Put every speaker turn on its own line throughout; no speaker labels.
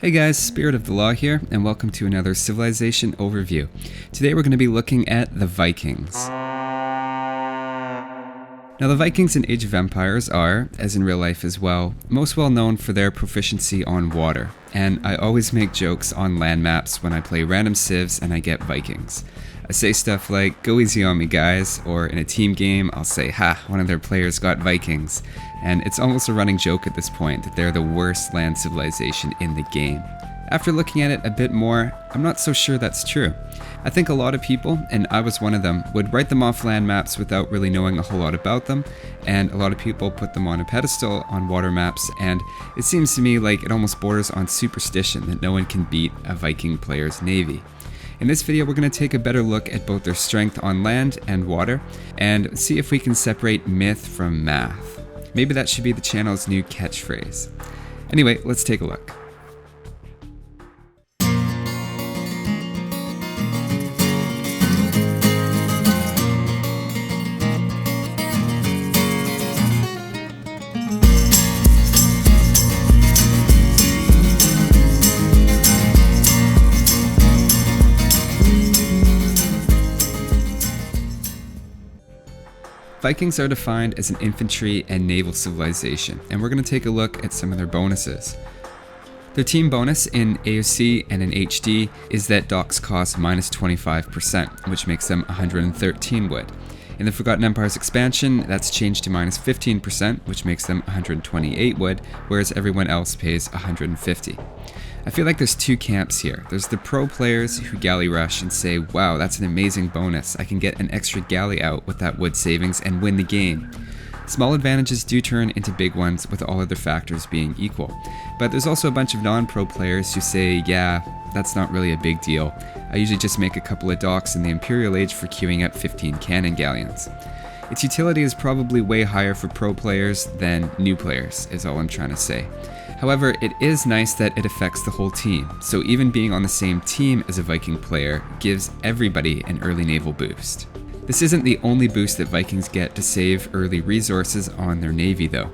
Hey guys, Spirit of the Law here, and welcome to another Civilization Overview. Today we're going to be looking at the Vikings. Now the Vikings in Age of Empires are, as in real life as well, most well known for their proficiency on water, and I always make jokes on land maps when I play random civs and I get Vikings. I say stuff like, "Go easy on me guys," or in a team game I'll say, "Ha, one of their players got Vikings," and it's almost a running joke at this point that they're the worst land civilization in the game. After looking at it a bit more, I'm not so sure that's true. I think a lot of people, and I was one of them, would write them off land maps without really knowing a whole lot about them, and a lot of people put them on a pedestal on water maps, and it seems to me like it almost borders on superstition that no one can beat a Viking player's navy. In this video, we're going to take a better look at both their strength on land and water, and see if we can separate myth from math. Maybe that should be the channel's new catchphrase. Anyway, let's take a look. Vikings are defined as an infantry and naval civilization, and we're going to take a look at some of their bonuses. Their team bonus in AoC and in HD is that docks cost minus 25%, which makes them 113 wood. In the Forgotten Empires expansion, that's changed to minus 15%, which makes them 128 wood, whereas everyone else pays 150. I feel like there's two camps here. There's the pro players who galley rush and say, "Wow, that's an amazing bonus. I can get an extra galley out with that wood savings and win the game." Small advantages do turn into big ones with all other factors being equal. But there's also a bunch of non-pro players who say, "Yeah, that's not really a big deal. I usually just make a couple of docks in the Imperial Age for queuing up 15 cannon galleons." Its utility is probably way higher for pro players than new players, is all I'm trying to say. However, it is nice that it affects the whole team, so even being on the same team as a Viking player gives everybody an early naval boost. This isn't the only boost that Vikings get to save early resources on their navy though.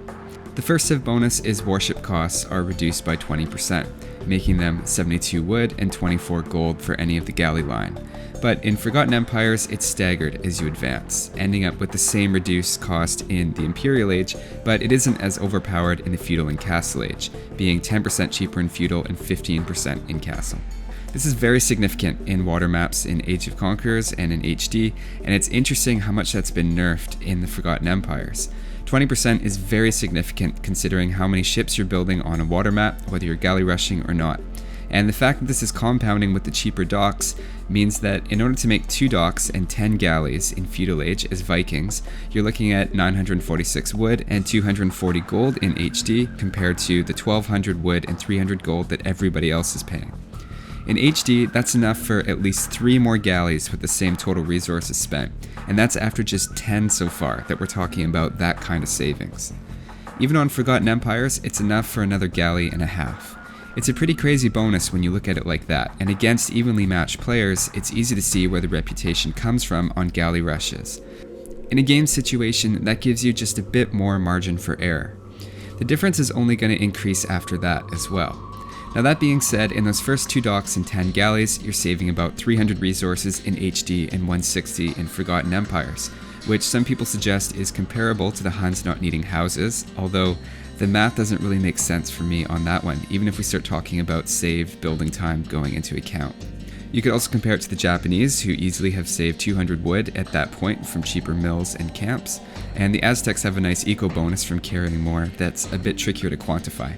The first civ bonus is warship costs are reduced by 20%, making them 72 wood and 24 gold for any of the galley line. But in Forgotten Empires, it's staggered as you advance, ending up with the same reduced cost in the Imperial Age, but it isn't as overpowered in the Feudal and Castle Age, being 10% cheaper in Feudal and 15% in Castle. This is very significant in water maps in Age of Conquerors and in HD, and it's interesting how much that's been nerfed in the Forgotten Empires. 20% is very significant considering how many ships you're building on a water map, whether you're galley rushing or not. And the fact that this is compounding with the cheaper docks means that in order to make 2 docks and 10 galleys in Feudal Age as Vikings, you're looking at 946 wood and 240 gold in HD compared to the 1200 wood and 300 gold that everybody else is paying. In HD, that's enough for at least 3 more galleys with the same total resources spent, and that's after just 10 so far that we're talking about that kind of savings. Even on Forgotten Empires, it's enough for another galley and a half. It's a pretty crazy bonus when you look at it like that, and against evenly matched players, it's easy to see where the reputation comes from on galley rushes. In a game situation, that gives you just a bit more margin for error. The difference is only going to increase after that as well. Now that being said, in those first 2 docks and 10 galleys, you're saving about 300 resources in HD and 160 in Forgotten Empires, which some people suggest is comparable to the Huns not needing houses, although the math doesn't really make sense for me on that one, even if we start talking about saved building time going into account. You could also compare it to the Japanese, who easily have saved 200 wood at that point from cheaper mills and camps, and the Aztecs have a nice eco bonus from carrying more that's a bit trickier to quantify.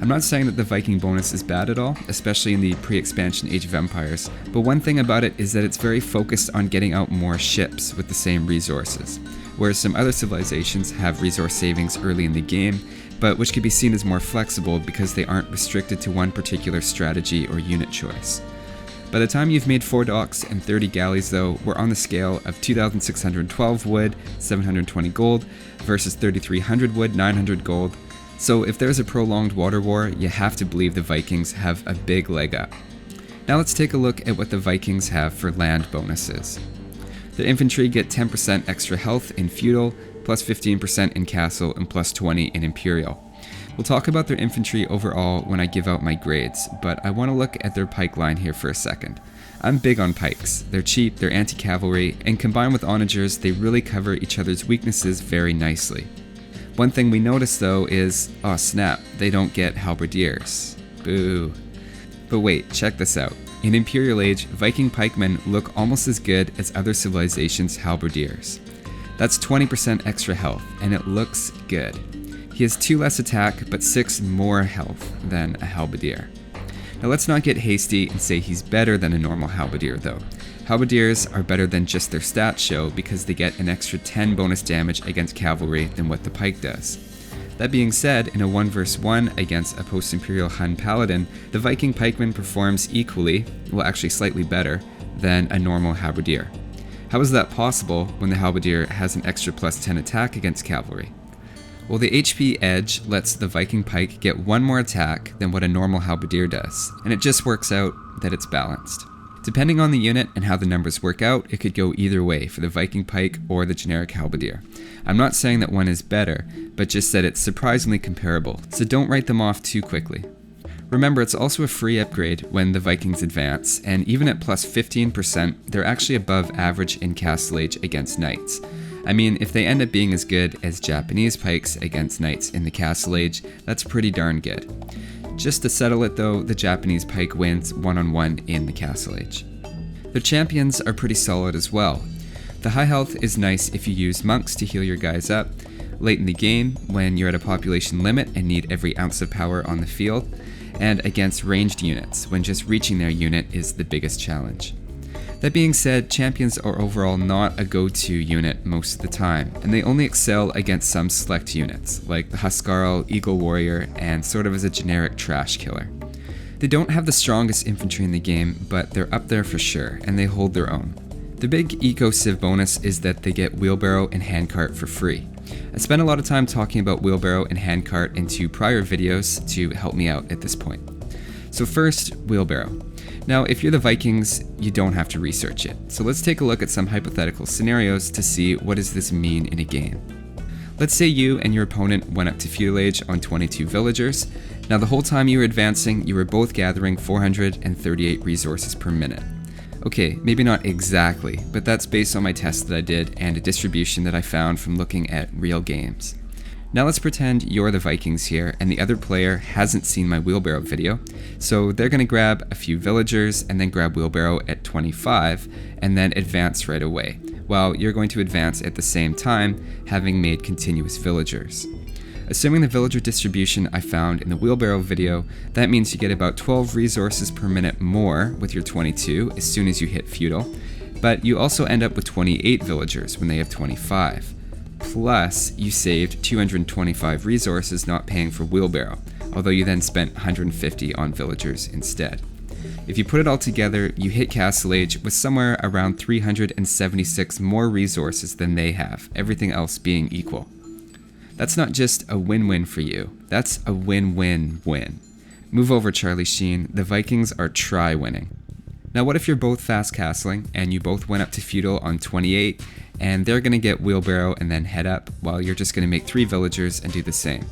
I'm not saying that the Viking bonus is bad at all, especially in the pre-expansion Age of Empires, but one thing about it is that it's very focused on getting out more ships with the same resources, whereas some other civilizations have resource savings early in the game, but which could be seen as more flexible because they aren't restricted to one particular strategy or unit choice. By the time you've made 4 docks and 30 galleys though, we're on the scale of 2,612 wood, 720 gold, versus 3,300 wood, 900 gold. So if there's a prolonged water war, you have to believe the Vikings have a big leg up. Now let's take a look at what the Vikings have for land bonuses. The infantry get 10% extra health in Feudal, plus 15% in Castle, and plus 20 in Imperial. We'll talk about their infantry overall when I give out my grades, but I want to look at their pike line here for a second. I'm big on pikes. They're cheap, they're anti-cavalry, and combined with onagers, they really cover each other's weaknesses very nicely. One thing we notice though is, oh snap, they don't get halberdiers. Boo. But wait, check this out. In Imperial Age, Viking pikemen look almost as good as other civilizations' halberdiers. That's 20% extra health, and it looks good. He has 2 less attack, but 6 more health than a halberdier. Now let's not get hasty and say he's better than a normal halberdier though. Halberdiers are better than just their stats show because they get an extra 10 bonus damage against cavalry than what the pike does. That being said, in a 1 vs 1 against a post-imperial Hun paladin, the Viking pikeman performs equally, well actually slightly better, than a normal halberdier. How is that possible when the halberdier has an extra plus 10 attack against cavalry? Well, the HP edge lets the Viking pike get 1 more attack than what a normal halberdier does, and it just works out that it's balanced. Depending on the unit and how the numbers work out, it could go either way for the Viking pike or the generic halberdier. I'm not saying that one is better, but just that it's surprisingly comparable, so don't write them off too quickly. Remember, it's also a free upgrade when the Vikings advance, and even at plus 15%, they're actually above average in Castle Age against knights. I mean, if they end up being as good as Japanese pikes against knights in the Castle Age, that's pretty darn good. Just to settle it though, the Japanese pike wins 1-on-1 in the Castle Age. Their champions are pretty solid as well. The high health is nice if you use monks to heal your guys up, late in the game when you're at a population limit and need every ounce of power on the field, and against ranged units when just reaching their unit is the biggest challenge. That being said, champions are overall not a go-to unit most of the time, and they only excel against some select units, like the Huskarl, Eagle Warrior, and sort of as a generic trash killer. They don't have the strongest infantry in the game, but they're up there for sure, and they hold their own. The big eco-civ bonus is that they get Wheelbarrow and Handcart for free. I spent a lot of time talking about Wheelbarrow and Handcart in 2 prior videos to help me out at this point. So first, Wheelbarrow. Now, if you're the Vikings, you don't have to research it. So let's take a look at some hypothetical scenarios to see what does this mean in a game. Let's say you and your opponent went up to Feudal Age on 22 villagers. Now the whole time you were advancing, you were both gathering 438 resources per minute. Okay, maybe not exactly, but that's based on my test that I did and a distribution that I found from looking at real games. Now let's pretend you're the Vikings here and the other player hasn't seen my Wheelbarrow video, so they're going to grab a few villagers and then grab Wheelbarrow at 25 and then advance right away, while you're going to advance at the same time, having made continuous villagers. Assuming the villager distribution I found in the Wheelbarrow video, that means you get about 12 resources per minute more with your 22 as soon as you hit feudal, but you also end up with 28 villagers when they have 25. Plus, you saved 225 resources not paying for Wheelbarrow, although you then spent 150 on villagers instead. If you put it all together, you hit Castle Age with somewhere around 376 more resources than they have, everything else being equal. That's not just a win-win for you, that's a win-win-win. Move over, Charlie Sheen, the Vikings are try-winning. Now what if you're both fast castling, and you both went up to feudal on 28, and they're going to get Wheelbarrow and then head up, while you're just going to make 3 villagers and do the same?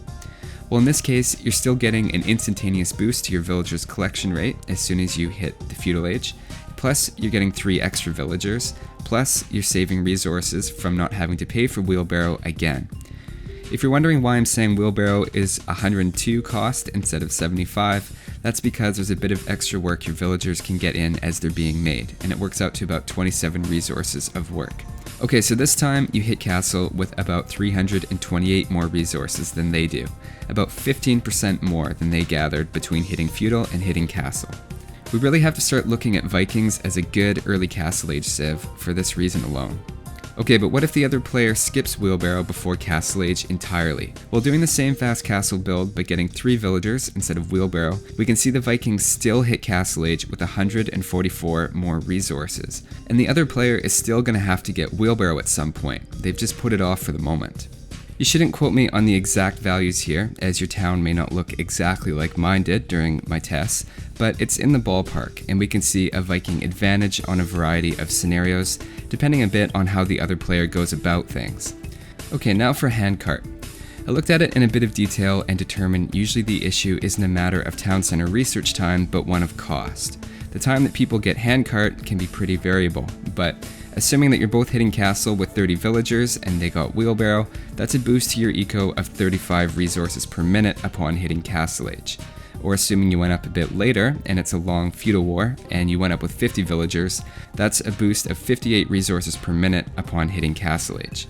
Well, in this case, you're still getting an instantaneous boost to your villagers' collection rate as soon as you hit the feudal age, plus you're getting 3 extra villagers, plus you're saving resources from not having to pay for Wheelbarrow again. If you're wondering why I'm saying Wheelbarrow is 102 cost instead of 75, that's because there's a bit of extra work your villagers can get in as they're being made, and it works out to about 27 resources of work. Okay, so this time you hit castle with about 328 more resources than they do, about 15% more than they gathered between hitting feudal and hitting castle. We really have to start looking at Vikings as a good early Castle Age civ for this reason alone. Okay, but what if the other player skips Wheelbarrow before Castle Age entirely? While doing the same fast castle build but getting 3 villagers instead of Wheelbarrow, we can see the Vikings still hit Castle Age with 144 more resources. And the other player is still going to have to get Wheelbarrow at some point. They've just put it off for the moment. You shouldn't quote me on the exact values here, as your town may not look exactly like mine did during my tests, but it's in the ballpark, and we can see a Viking advantage on a variety of scenarios, depending a bit on how the other player goes about things. Okay, now for Handcart. I looked at it in a bit of detail and determined usually the issue isn't a matter of town center research time, but one of cost. The time that people get handcart can be pretty variable, but assuming that you're both hitting castle with 30 villagers and they got wheelbarrow, that's a boost to your eco of 35 resources per minute upon hitting castle age. Or assuming you went up a bit later and it's a long feudal war and you went up with 50 villagers, that's a boost of 58 resources per minute upon hitting castle age.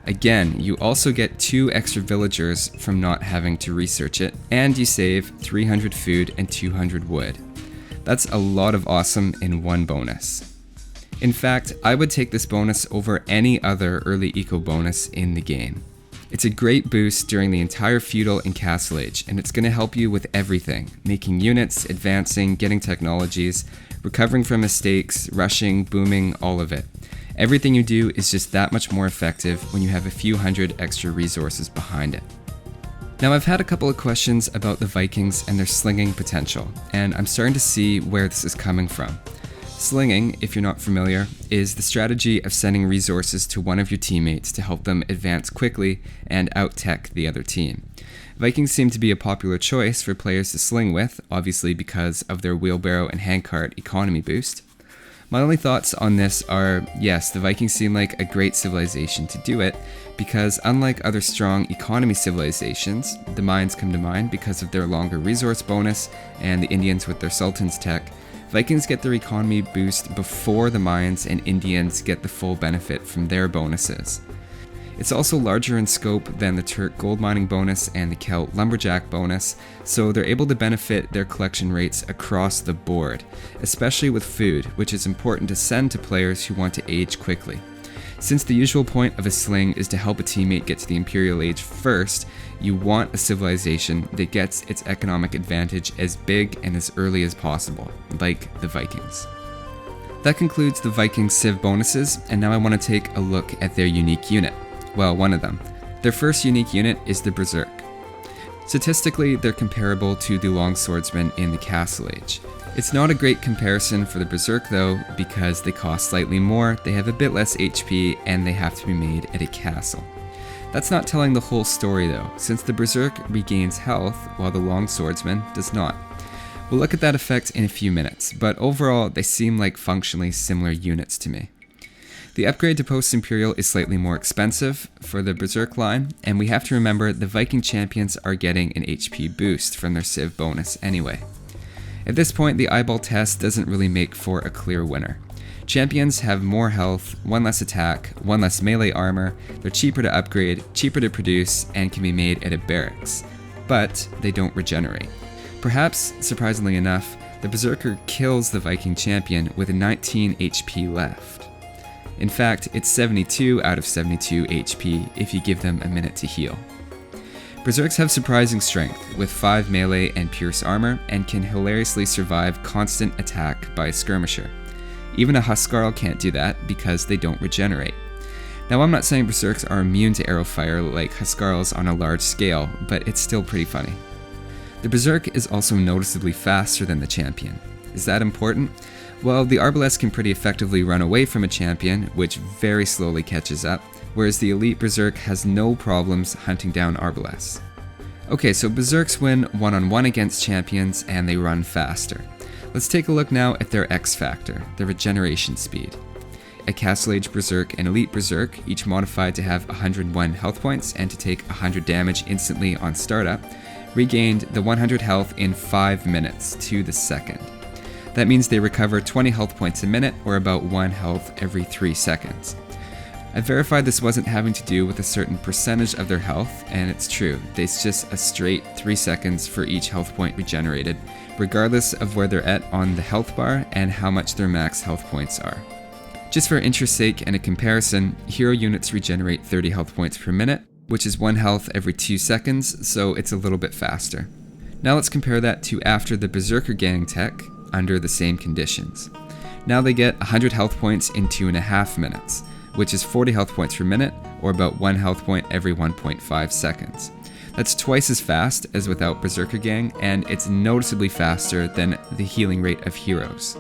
Again, you also get 2 extra villagers from not having to research it, and you save 300 food and 200 wood. That's a lot of awesome in one bonus. In fact, I would take this bonus over any other early eco bonus in the game. It's a great boost during the entire feudal and castle age, and it's going to help you with everything: making units, advancing, getting technologies, recovering from mistakes, rushing, booming, all of it. Everything you do is just that much more effective when you have a few hundred extra resources behind it. Now, I've had a couple of questions about the Vikings and their slinging potential, and I'm starting to see where this is coming from. Slinging, if you're not familiar, is the strategy of sending resources to one of your teammates to help them advance quickly and out-tech the other team. Vikings seem to be a popular choice for players to sling with, obviously because of their wheelbarrow and handcart economy boost. My only thoughts on this are, yes, the Vikings seem like a great civilization to do it, because unlike other strong economy civilizations, the Mayans come to mind because of their longer resource bonus, and the Indians with their Sultan's tech, Vikings get their economy boost before the Mayans and Indians get the full benefit from their bonuses. It's also larger in scope than the Turk gold mining bonus and the Celt lumberjack bonus, so they're able to benefit their collection rates across the board, especially with food, which is important to send to players who want to age quickly. Since the usual point of a sling is to help a teammate get to the Imperial Age first, you want a civilization that gets its economic advantage as big and as early as possible, like the Vikings. That concludes the Viking Civ bonuses, and now I want to take a look at their unique unit. Well, one of them. Their first unique unit is the Berserk. Statistically, they're comparable to the Longswordsmen in the Castle Age. It's not a great comparison for the Berserk though, because they cost slightly more, they have a bit less HP, and they have to be made at a castle. That's not telling the whole story though, since the Berserk regains health while the Longswordsman does not. We'll look at that effect in a few minutes, but overall they seem like functionally similar units to me. The upgrade to Post-Imperial is slightly more expensive for the Berserk line, and we have to remember the Viking champions are getting an HP boost from their Civ bonus anyway. At this point, the eyeball test doesn't really make for a clear winner. Champions have more health, 1 less attack, 1 less melee armor, they're cheaper to upgrade, cheaper to produce, and can be made at a barracks. But they don't regenerate. Perhaps, surprisingly enough, the Berserker kills the Viking champion with 19 HP left. In fact, it's 72 out of 72 HP if you give them a minute to heal. Berserks have surprising strength, with 5 melee and pierce armor, and can hilariously survive constant attack by a skirmisher. Even a Huskarl can't do that because they don't regenerate. Now, I'm not saying Berserks are immune to arrow fire like Huskarls on a large scale, but it's still pretty funny. The Berserk is also noticeably faster than the champion. Is that important? Well, the Arbalest can pretty effectively run away from a champion, which very slowly catches up, whereas the elite Berserk has no problems hunting down Arbalests. Okay, so Berserks win one-on-one against champions, and they run faster. Let's take a look now at their X factor, their regeneration speed. A Castle Age Berserk and Elite Berserk, each modified to have 101 health points and to take 100 damage instantly on startup, regained the 100 health in 5 minutes to the second. That means they recover 20 health points a minute, or about 1 health every 3 seconds. I verified this wasn't having to do with a certain percentage of their health, and it's true, it's just a straight 3 seconds for each health point regenerated, regardless of where they're at on the health bar and how much their max health points are. Just for interest's sake and a comparison, hero units regenerate 30 health points per minute, which is 1 health every 2 seconds, so it's a little bit faster. Now let's compare that to after the Berserker gang tech, under the same conditions. Now they get 100 health points in 2.5 minutes, which is 40 health points per minute, or about 1 health point every 1.5 seconds. That's twice as fast as without Berserker gang, and it's noticeably faster than the healing rate of heroes.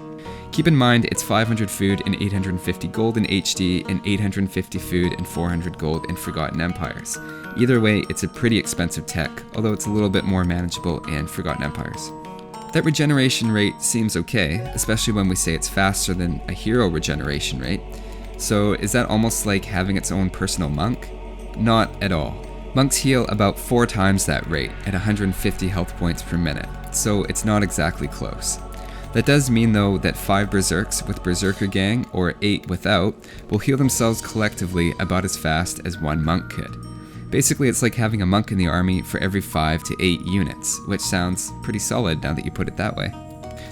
Keep in mind it's 500 food and 850 gold in HD and 850 food and 400 gold in Forgotten Empires. Either way, it's a pretty expensive tech, although it's a little bit more manageable in Forgotten Empires. That regeneration rate seems okay, especially when we say it's faster than a hero regeneration rate. So is that almost like having its own personal monk? Not at all. Monks heal about 4 times that rate at 150 health points per minute, so it's not exactly close. That does mean though that 5 berserks with Berserker Gang, or 8 without, will heal themselves collectively about as fast as 1 monk could. Basically, it's like having a monk in the army for every 5 to 8 units, which sounds pretty solid now that you put it that way.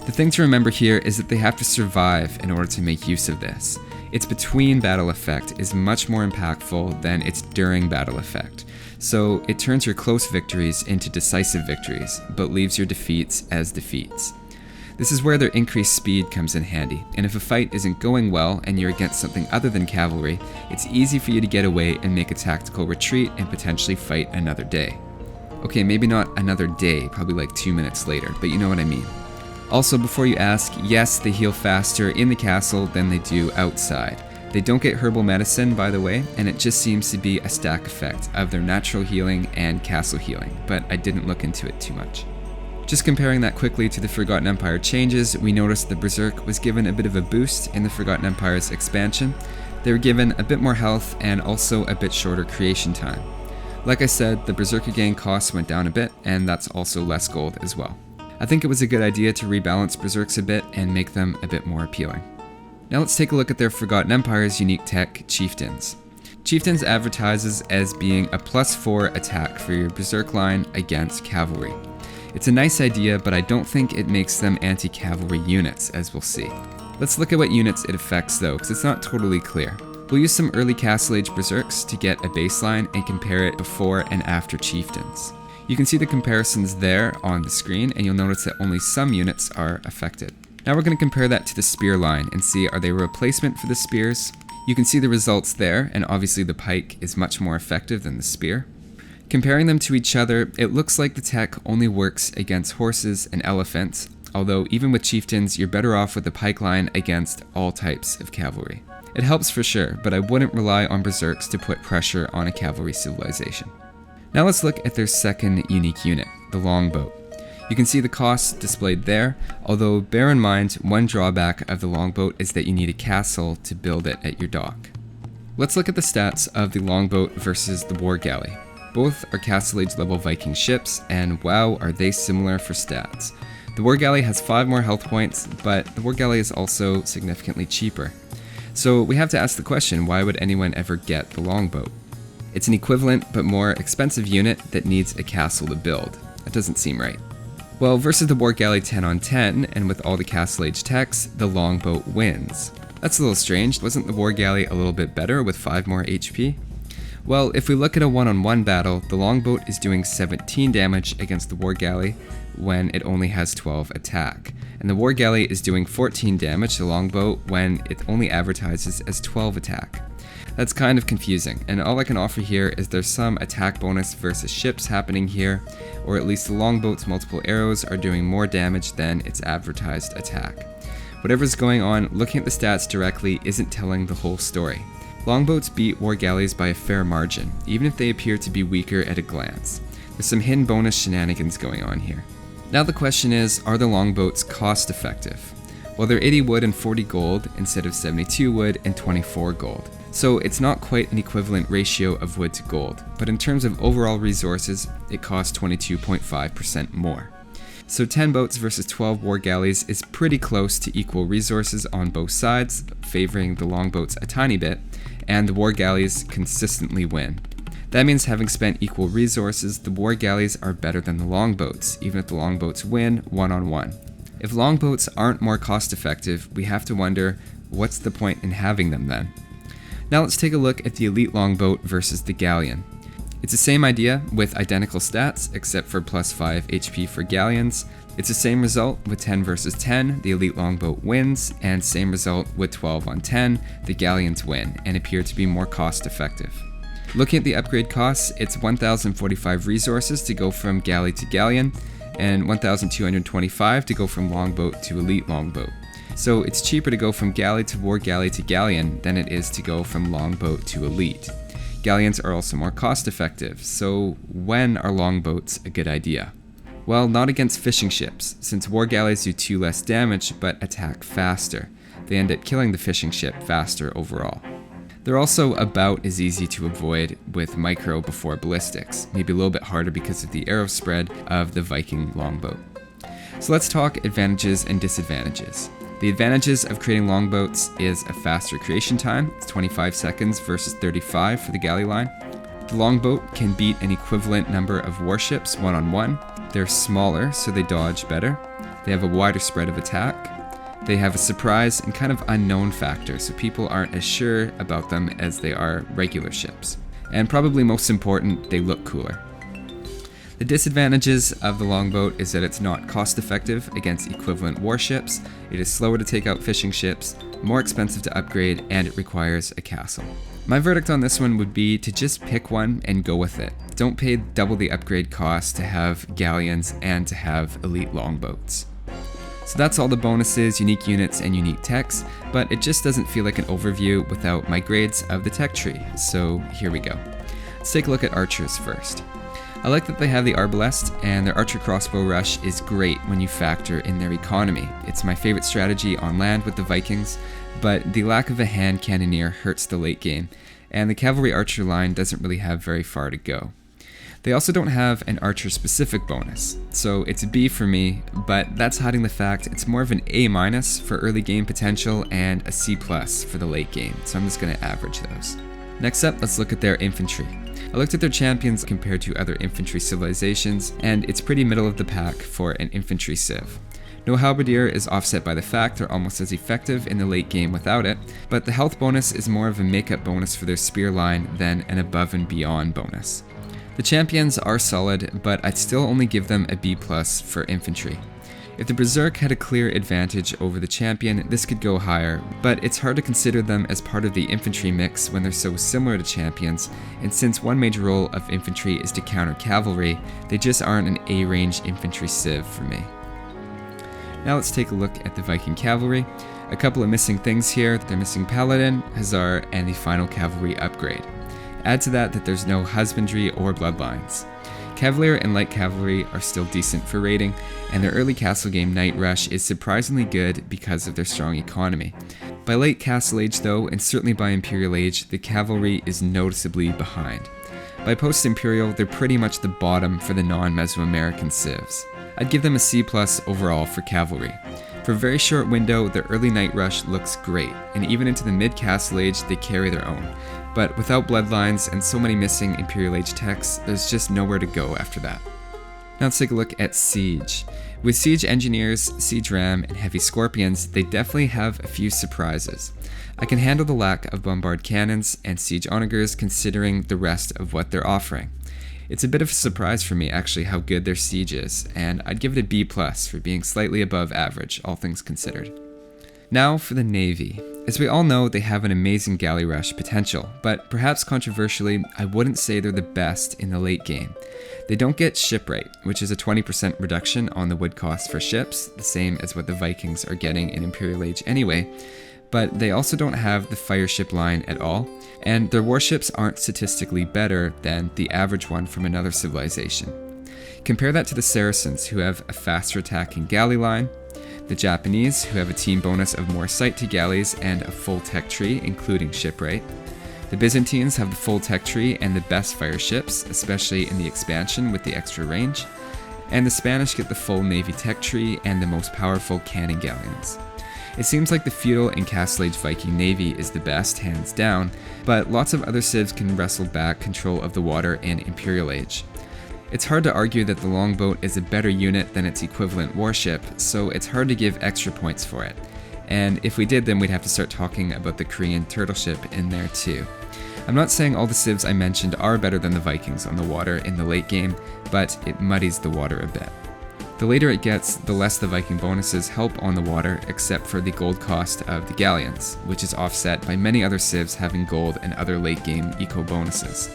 The thing to remember here is that they have to survive in order to make use of this. Its between battle effect is much more impactful than its during battle effect, so it turns your close victories into decisive victories, but leaves your defeats as defeats. This is where their increased speed comes in handy, and if a fight isn't going well and you're against something other than cavalry, it's easy for you to get away and make a tactical retreat and potentially fight another day. Okay, maybe not another day, probably like 2 minutes later, but you know what I mean. Also, before you ask, yes, they heal faster in the castle than they do outside. They don't get herbal medicine, by the way, and it just seems to be a stack effect of their natural healing and castle healing, but I didn't look into it too much. Just comparing that quickly to the Forgotten Empire changes, we noticed the Berserk was given a bit of a boost in the Forgotten Empire's expansion. They were given a bit more health and also a bit shorter creation time. Like I said, the Berserker Gang costs went down a bit, and that's also less gold as well. I think it was a good idea to rebalance Berserks a bit and make them a bit more appealing. Now let's take a look at their Forgotten Empire's unique tech, Chieftains. Chieftains advertises as being a +4 attack for your Berserk line against cavalry. It's a nice idea, but I don't think it makes them anti-cavalry units, as we'll see. Let's look at what units it affects though, because it's not totally clear. We'll use some early Castle Age Berserks to get a baseline and compare it before and after Chieftains. You can see the comparisons there on the screen, and you'll notice that only some units are affected. Now we're going to compare that to the spear line and see, are they a replacement for the spears? You can see the results there, and obviously the pike is much more effective than the spear. Comparing them to each other, it looks like the tech only works against horses and elephants, although even with Chieftains, you're better off with the pike line against all types of cavalry. It helps for sure, but I wouldn't rely on Berserks to put pressure on a cavalry civilization. Now let's look at their second unique unit, the Longboat. You can see the costs displayed there, although bear in mind one drawback of the Longboat is that you need a castle to build it at your dock. Let's look at the stats of the Longboat versus the War Galley. Both are Castle Age level Viking ships, and wow, are they similar for stats. The War Galley has 5 more health points, but the War Galley is also significantly cheaper. So we have to ask the question, why would anyone ever get the Longboat? It's an equivalent but more expensive unit that needs a castle to build. That doesn't seem right. Well, versus the War Galley 10 on 10, and with all the Castle Age techs, the Longboat wins. That's a little strange. Wasn't the War Galley a little bit better with 5 more HP? Well, if we look at a one-on-one battle, the Longboat is doing 17 damage against the War Galley when it only has 12 attack. And the War Galley is doing 14 damage to the Longboat when it only advertises as 12 attack. That's kind of confusing, and all I can offer here is there's some attack bonus versus ships happening here, or at least the Longboat's multiple arrows are doing more damage than its advertised attack. Whatever's going on, looking at the stats directly isn't telling the whole story. Longboats beat War Galleys by a fair margin, even if they appear to be weaker at a glance. There's some hidden bonus shenanigans going on here. Now the question is, are the Longboats cost effective? Well, they're 80 wood and 40 gold instead of 72 wood and 24 gold. So it's not quite an equivalent ratio of wood to gold, but in terms of overall resources, it costs 22.5% more. So 10 boats versus 12 war galleys is pretty close to equal resources on both sides, favoring the longboats a tiny bit, and the war galleys consistently win. That means having spent equal resources, the war galleys are better than the longboats, even if the longboats win one-on-one. If longboats aren't more cost effective, we have to wonder, what's the point in having them then? Now let's take a look at the elite longboat versus the galleon. It's the same idea with identical stats, except for plus 5 HP for galleons. It's the same result with 10 versus 10, the elite longboat wins, and same result with 12 on 10, the galleons win, and appear to be more cost effective. Looking at the upgrade costs, it's 1,045 resources to go from galley to galleon, and 1,225 to go from longboat to elite longboat. So it's cheaper to go from galley to war galley to galleon than it is to go from longboat to elite. Galleons are also more cost effective, so when are longboats a good idea? Well, not against fishing ships, since war galleys do 2 less damage but attack faster. They end up killing the fishing ship faster overall. They're also about as easy to avoid with micro before ballistics, maybe a little bit harder because of the arrow spread of the Viking longboat. So let's talk advantages and disadvantages. The advantages of creating longboats is a faster creation time, it's 25 seconds versus 35 for the galley line. The longboat can beat an equivalent number of warships one-on-one. They're smaller, so they dodge better. They have a wider spread of attack. They have a surprise and kind of unknown factor, so people aren't as sure about them as they are regular ships. And probably most important, they look cooler. The disadvantages of the longboat is that it's not cost effective against equivalent warships, it is slower to take out fishing ships, more expensive to upgrade, and it requires a castle. My verdict on this one would be to just pick one and go with it. Don't pay double the upgrade cost to have galleons and to have elite longboats. So that's all the bonuses, unique units, and unique techs, but it just doesn't feel like an overview without my grades of the tech tree, so here we go. Let's take a look at archers first. I like that they have the arbalest, and their archer crossbow rush is great when you factor in their economy. It's my favorite strategy on land with the Vikings, but the lack of a hand cannoneer hurts the late game, and the cavalry archer line doesn't really have very far to go. They also don't have an archer specific bonus, so it's a B for me, but that's hiding the fact it's more of an A- for early game potential and a C+ for the late game, so I'm just going to average those. Next up, let's look at their infantry. I looked at their champions compared to other infantry civilizations, and it's pretty middle of the pack for an infantry civ. No halberdier is offset by the fact they're almost as effective in the late game without it, but the health bonus is more of a makeup bonus for their spear line than an above and beyond bonus. The champions are solid, but I'd still only give them a B+ for infantry. If the Berserk had a clear advantage over the champion, this could go higher, but it's hard to consider them as part of the infantry mix when they're so similar to champions, and since one major role of infantry is to counter cavalry, they just aren't an A-range infantry civ for me. Now let's take a look at the Viking cavalry. A couple of missing things here. They're missing Paladin, Hussar, and the final cavalry upgrade. Add to that there's no husbandry or bloodlines. Cavalier and light cavalry are still decent for raiding, and their early castle game Night Rush is surprisingly good because of their strong economy. By late Castle Age though, and certainly by Imperial Age, the cavalry is noticeably behind. By post-Imperial, they're pretty much the bottom for the non-Mesoamerican civs. I'd give them a C+ overall for cavalry. For a very short window, their early Night Rush looks great, and even into the mid-Castle Age, they carry their own. But without bloodlines and so many missing Imperial Age techs, there's just nowhere to go after that. Now let's take a look at Siege. With Siege Engineers, Siege Ram, and Heavy Scorpions, they definitely have a few surprises. I can handle the lack of Bombard Cannons and Siege Onagers considering the rest of what they're offering. It's a bit of a surprise for me actually how good their Siege is, and I'd give it a B+ for being slightly above average, all things considered. Now for the Navy. As we all know, they have an amazing galley rush potential, but perhaps controversially, I wouldn't say they're the best in the late game. They don't get shipwright, which is a 20% reduction on the wood cost for ships, the same as what the Vikings are getting in Imperial Age anyway, but they also don't have the fire ship line at all, and their warships aren't statistically better than the average one from another civilization. Compare that to the Saracens, who have a faster attacking galley line, the Japanese, who have a team bonus of more sight to galleys and a full tech tree, including shipwright. The Byzantines have the full tech tree and the best fire ships, especially in the expansion with the extra range. And the Spanish get the full navy tech tree and the most powerful cannon galleons. It seems like the feudal and Castle Age Viking navy is the best, hands down, but lots of other civs can wrestle back control of the water in Imperial Age. It's hard to argue that the longboat is a better unit than its equivalent warship, so it's hard to give extra points for it. And if we did, then we'd have to start talking about the Korean turtle ship in there too. I'm not saying all the civs I mentioned are better than the Vikings on the water in the late game, but it muddies the water a bit. The later it gets, the less the Viking bonuses help on the water, except for the gold cost of the galleons, which is offset by many other civs having gold and other late game eco bonuses.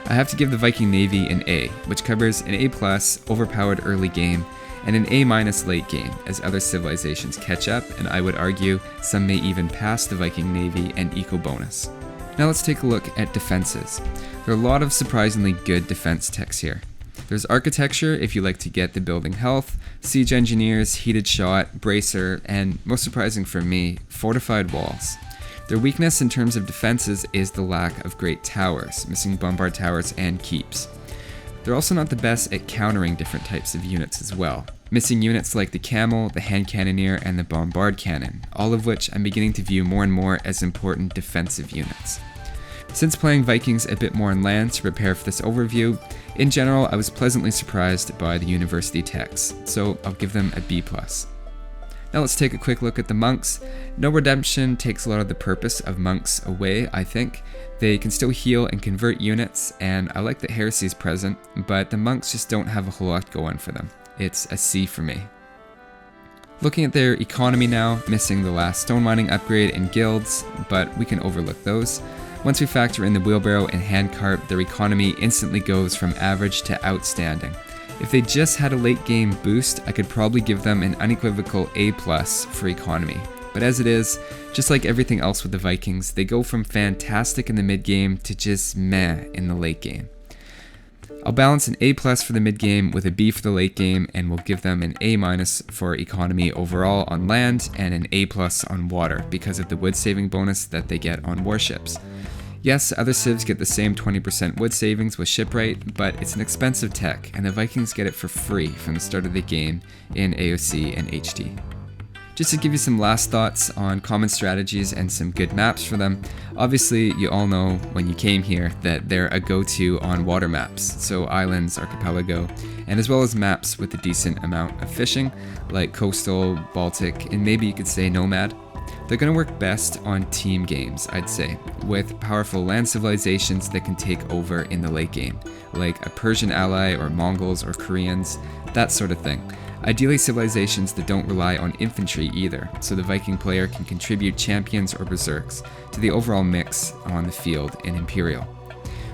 I have to give the Viking Navy an A, which covers an A+, overpowered early game, and an A- late game as other civilizations catch up, and I would argue some may even pass the Viking Navy and eco bonus. Now let's take a look at defenses. There are a lot of surprisingly good defense techs here. There's architecture if you like to get the building health, siege engineers, heated shot, bracer, and most surprising for me, fortified walls. Their weakness in terms of defenses is the lack of great towers, missing bombard towers and keeps. They're also not the best at countering different types of units as well, missing units like the camel, the hand cannoneer, and the bombard cannon, all of which I'm beginning to view more and more as important defensive units. Since playing Vikings a bit more on land to prepare for this overview, in general I was pleasantly surprised by the university techs, so I'll give them a B+. Now let's take a quick look at the monks. No redemption takes a lot of the purpose of monks away, I think. They can still heal and convert units, and I like that heresy is present, but the monks just don't have a whole lot going for them. It's a C for me. Looking at their economy now, missing the last stone mining upgrade and guilds, but we can overlook those. Once we factor in the wheelbarrow and handcart, their economy instantly goes from average to outstanding. If they just had a late game boost, I could probably give them an unequivocal A+ for economy. But as it is, just like everything else with the Vikings, they go from fantastic in the mid game to just meh in the late game. I'll balance an A+ for the mid game with a B for the late game, and we'll give them an A- for economy overall on land and an A+ on water because of the wood saving bonus that they get on warships. Yes, other civs get the same 20% wood savings with shipwright, but it's an expensive tech, and the Vikings get it for free from the start of the game in AOC and HD. Just to give you some last thoughts on common strategies and some good maps for them, obviously you all know when you came here that they're a go-to on water maps, so islands, archipelago, and as well as maps with a decent amount of fishing, like coastal, Baltic, and maybe you could say nomad. They're going to work best on team games, I'd say, with powerful land civilizations that can take over in the late game, like a Persian ally or Mongols or Koreans, that sort of thing. Ideally civilizations that don't rely on infantry either, so the Viking player can contribute champions or berserks to the overall mix on the field in Imperial.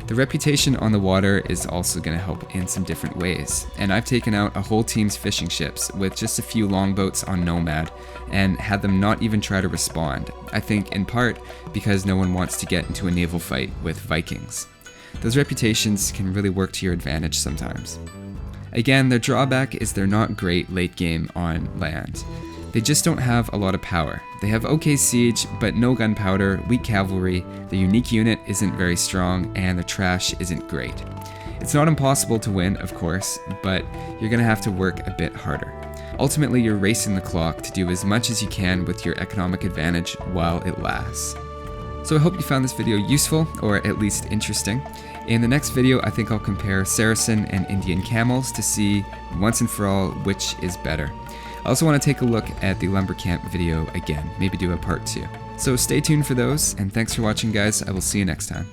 The reputation on the water is also going to help in some different ways, and I've taken out a whole team's fishing ships with just a few longboats on Nomad and had them not even try to respond, I think in part because no one wants to get into a naval fight with Vikings. Those reputations can really work to your advantage sometimes. Again, their drawback is they're not great late game on land. They just don't have a lot of power. They have okay siege, but no gunpowder, weak cavalry, their unique unit isn't very strong, and their trash isn't great. It's not impossible to win, of course, but you're gonna have to work a bit harder. Ultimately, you're racing the clock to do as much as you can with your economic advantage while it lasts. So I hope you found this video useful, or at least interesting. In the next video, I think I'll compare Saracen and Indian camels to see, once and for all, which is better. I also want to take a look at the lumber camp video again, maybe do a part 2. So stay tuned for those, and thanks for watching guys, I will see you next time.